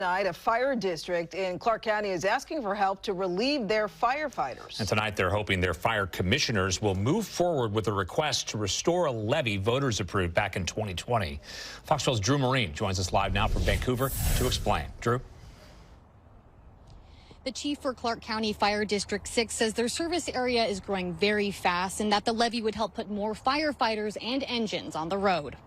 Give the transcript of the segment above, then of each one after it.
Tonight, a fire district in Clark County is asking for help to relieve their firefighters. And tonight they're hoping their fire commissioners will move forward with a request to restore a levy voters approved back in 2020. Fox 12's Drew Marine joins us live now from Vancouver to explain. Drew? The chief for Clark County Fire District 6 says their service area is growing very fast and that the levy would help put more firefighters and engines on the road.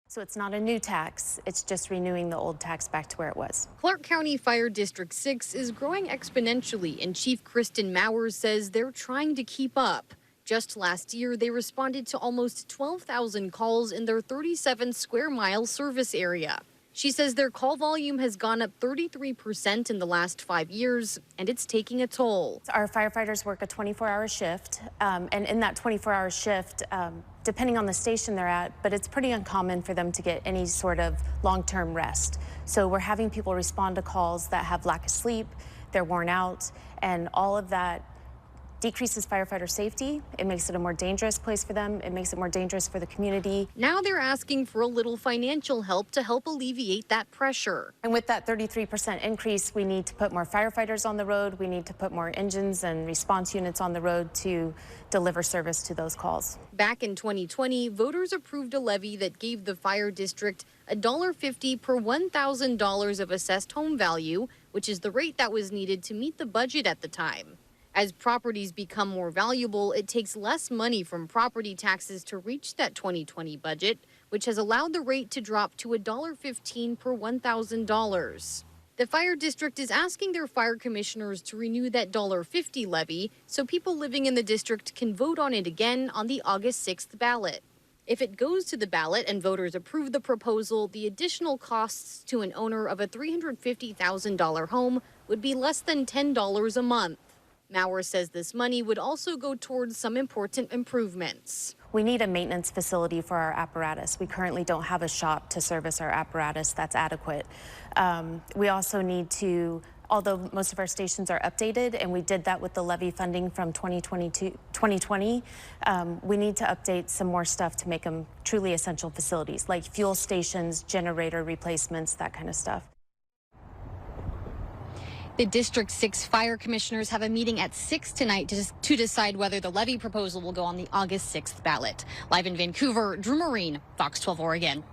So it's not a new tax, it's just renewing the old tax back to where it was. Clark County Fire District 6 is growing exponentially, and Chief Kristen Mowers says they're trying to keep up. Just last year, they responded to almost 12,000 calls in their 37 square mile service area. She says their call volume has gone up 33% in the last 5 years, and it's taking a toll. Our firefighters work a 24-hour shift, and in that 24-hour shift, depending on the station they're at, but it's pretty uncommon for them to get any sort of long-term rest. So we're having people respond to calls that have lack of sleep, they're worn out, and all of that decreases firefighter safety. It makes it a more dangerous place for them. It makes it more dangerous for the community. Now they're asking for a little financial help to help alleviate that pressure. And with that 33% increase, we need to put more firefighters on the road. We need to put more engines and response units on the road to deliver service to those calls. Back in 2020, voters approved a levy that gave the fire district $1.50 per $1,000 of assessed home value, which is the rate that was needed to meet the budget at the time. As properties become more valuable, it takes less money from property taxes to reach that 2020 budget, which has allowed the rate to drop to $1.15 per $1,000. The fire district is asking their fire commissioners to renew that $1.50 levy so people living in the district can vote on it again on the August 6th ballot. If it goes to the ballot and voters approve the proposal, the additional costs to an owner of a $350,000 home would be less than $10 a month. Maurer says this money would also go towards some important improvements. We need a maintenance facility for our apparatus. We currently don't have a shop to service our apparatus that's adequate. We also need to, although most of our stations are updated, and we did that with the levy funding from 2020, we need to update some more stuff to make them truly essential facilities, like fuel stations, generator replacements, that kind of stuff. The District 6 fire commissioners have a meeting at 6 tonight to decide whether the levy proposal will go on the August 6th ballot. Live in Vancouver, Drew Marine, Fox 12 Oregon.